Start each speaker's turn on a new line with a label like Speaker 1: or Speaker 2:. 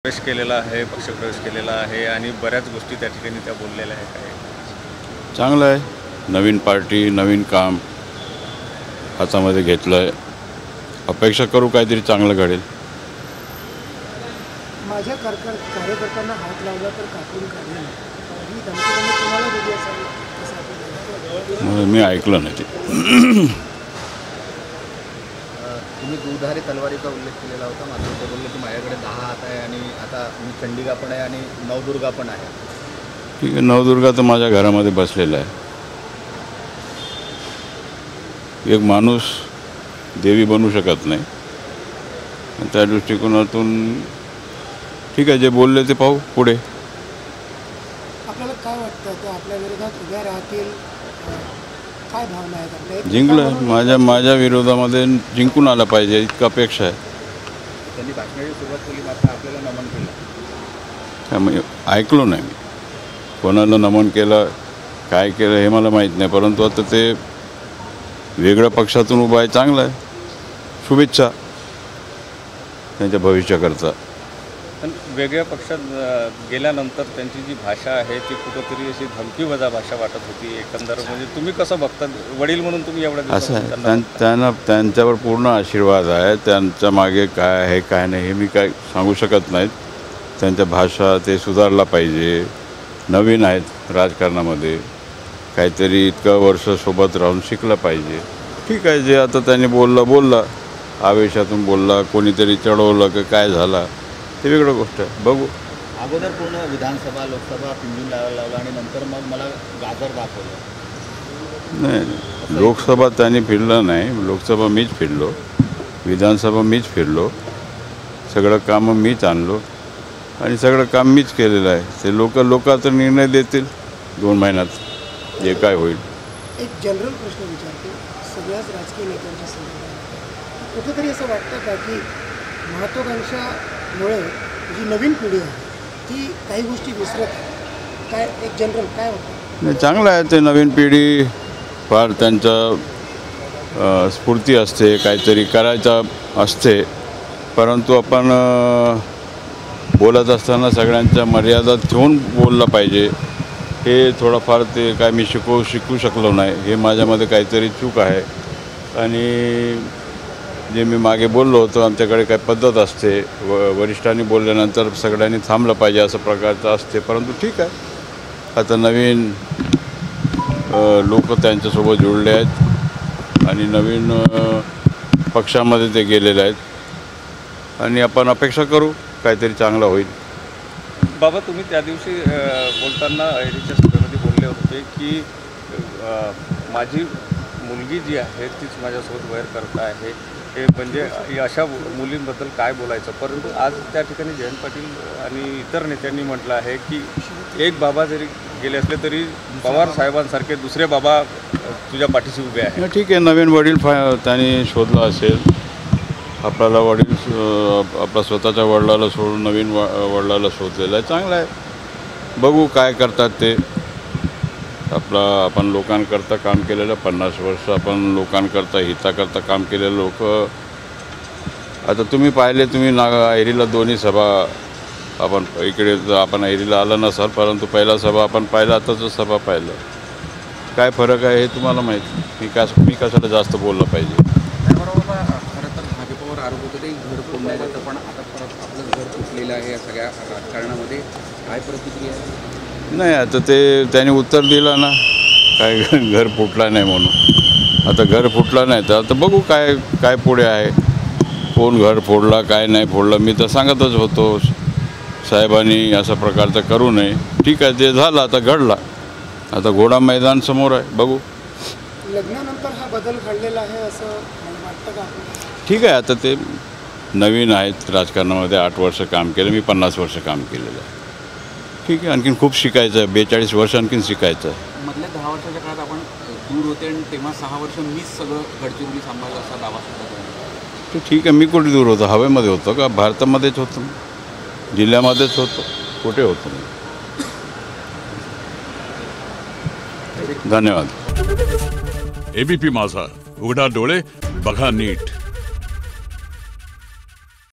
Speaker 1: प्रवेश केलेला आहे, पक्षप्रवेश केलेला आहे आणि बऱ्याच गोष्टी त्या ठिकाणी त्या बोललेल्या आहेत. काय
Speaker 2: चांगलं आहे. नवीन पार्टी, नवीन काम हातामध्ये घेतलं आहे. अपेक्षा करू काहीतरी चांगलं घडेल.
Speaker 3: माझ्या कार्यकर्त्यांना हात लावला तर कापून काढेल ही धमकी तुम्हाला दिली असावी.
Speaker 2: मी ऐकलं नाही ते.
Speaker 4: तुम्ही दुधारी तलवारीचा उल्लेख केलेला होता. मात्र ते बोलले की माझ्याकडे 10 हात आहे आणि आता मी चंडिका पण आहे आणि नवदुर्गा पण आहे.
Speaker 2: ठीक आहे, नवदुर्गा तर माझ्या घरामध्ये बसलेला आहे. एक माणूस देवी बनू शकत नाही. त्या दृष्टिकोनातून ठीक आहे, जे बोलले ते पाहू पुढे.
Speaker 3: आपल्याला काय वाटतं ते आपल्या विरोधात उभ्या राहतील? काय भावना आहेत आपल्या?
Speaker 2: जिंकलं माझ्या विरोधामध्ये जिंकून आला पाहिजे इतका अपेक्षा आहे.
Speaker 4: त्यांनी भाषणाची सुरुवात केली, मात्र आपल्याला नमन केलं.
Speaker 2: त्यामुळे ऐकलो नाही मी कोणाला नमन केलं, काय केलं हे मला माहीत नाही. परंतु आता ते वेगळ्या पक्षातून उभं आहे, चांगलं आहे. शुभेच्छा त्यांच्या भविष्याकरता.
Speaker 1: पण वेगळ्या पक्षात गेल्यानंतर त्यांची जी भाषा आहे ती कुठंतरी अशी धमकीवजा भाषा वाटत होती एकंदर. म्हणजे तुम्ही कसं बघता, वडील म्हणून तुम्ही एवढ्या
Speaker 2: असं आहे, त्यांना त्यांच्यावर पूर्ण आशीर्वाद आहे. त्यांच्या मागे काय आहे काय नाही हे मी काय सांगू शकत नाहीत. त्यांच्या भाषा ते सुधारला पाहिजे. नवीन आहेत राजकारणामध्ये, काहीतरी इतकं वर्ष सोबत राहून शिकलं पाहिजे. ठीक आहे, जे आता त्यांनी बोलला आवेशातून बोलला, कोणीतरी चढवलं की काय झाला ते वेगळं गोष्ट आहे. बघू.
Speaker 4: अगोदर पूर्ण विधानसभा लोकसभा पिंजून लावला आणि नंतर मग मला गाजर दाखवलं.
Speaker 2: नाही, लोकसभा त्यांनी फिरलं नाही. लोकसभा मीच फिरलो, विधानसभा मीच फिरलो, सगळं कामं मीच आणलो आणि सगळं काम मीच केलेलं आहे. ते लोक आता निर्णय देतील 2 महिन्यात जे काय होईल.
Speaker 3: एक जनरल प्रश्न विचारतो सगळ्याच राजकीय नेत्यांच्या संदर्भात. कुठेतरी असं वाटतं का की महत्त्वाकांक्षामुळे जी नवीन पिढी आहे ती काही गोष्टी विसरत आहे? काय एक जनरल काय होतं?
Speaker 2: नाही, चांगलं आहे. ते नवीन पिढी फार त्यांच्या स्फूर्ती असते, काहीतरी करायचं असते. परंतु आपण बोलत असताना सगळ्यांच्या मर्यादा ठेवून बोललं पाहिजे. हे थोडंफार ते काय मी शिकू शकलो नाही. हे माझ्यामध्ये काहीतरी चूक आहे. आणि जे मी मागे बोललो होतो, आमच्याकडे काय पद्धत असते, वरिष्ठांनी बोलल्यानंतर सगळ्यांनी थांबलं पाहिजे असं प्रकारचं असते. परंतु ठीक आहे, आता नवीन लोक त्यांच्यासोबत जुळले आहेत आणि नवीन पक्षामध्ये ते गेलेले आहेत आणि आपण अपेक्षा करू काहीतरी चांगलं होईल.
Speaker 1: बाबा, तुम्ही त्या दिवशी बोलताना ऐरीच्या सभेमध्ये बोलले होते की माझी मुलगी जी आहे तीच माझ्यासोबत वैर करत आहे. हे म्हणजे अशा मुलींबद्दल काय बोलायचं. परंतु आज त्या ठिकाणी जयंत पाटील आणि इतर नेत्यांनी म्हटलं आहे की एक बाबा जरी गेले असले तरी पवार साहेबांसारखे दुसरे बाबा तुझ्या पाठीशी उभे आहे.
Speaker 2: ठीक आहे, नवीन वडील त्यांनी शोधला असेल. आपल्याला वडील आपला स्वतःच्या वडिलाला सोडून नवीन वडिलाला शोधलेलं आहे, चांगलं आहे. बघू काय करतात ते. आपण लोकांकरता काम केलेलं 50 वर्ष आपण लोकांकरता हिताकरता काम केलेलं लोक. आता तुम्ही पाहिले, तुम्ही ऐरीला दोन्ही सभा आपण इकडे आपण ऐरीला आला नसाल, परंतु पहिला सभा आपण पाहिला, आताचं सभा पाहिलं. काय फरक आहे हे तुम्हाला माहिती. मी कशाला जास्त बोललं पाहिजे.
Speaker 5: बरोबर. खरं तर भाजपवर आरोप होतो ते घर फोडण्यात येतं, पण आता परत आपलं घर फुटलेलं आहे या सगळ्या राजकारणामध्ये. काय प्रतिक्रिया आहे?
Speaker 2: नाही, आता ते त्यांनी उत्तर दिलं ना, काय घर फुटला नाही म्हणून. आता घर फुटला नाही तर आता बघू काय पुढे आहे. कोण घर फोडला काय नाही फोडलं. मी तर सांगतच होतो साहेबांनी अशा प्रकारचं करू नये. ठीक आहे, ते झालं, आता घडला. आता घोडा मैदान समोर आहे, बघू.
Speaker 3: लग्नानंतर हा बदल घडलेला आहे असं वाटतं का?
Speaker 2: ठीक आहे, आता ते नवीन आहेत राजकारणामध्ये. 8 वर्ष काम केलं, मी 50 वर्ष काम केलेलं आहे. ठीक आहे, आणखीन खूप शिकायचं आहे. 42 वर्ष आणखीन शिकायचं आहे.
Speaker 5: मधल्या 10 वर्षाच्या काळात आपण दूर होते आणि तेव्हा 6 वर्ष मीच सगळं गडचिरोली सांभाळलं असा दावा सुद्धा केला.
Speaker 2: ठीक आहे, मी कुठे दूर होतो? हवेमध्ये होतो का? भारतामध्येच होतो, जिल्ह्यामध्येच होतो, कुठे होतो मी.
Speaker 6: धन्यवाद. एबीपी माझा, उघडा डोळे बघा नीट.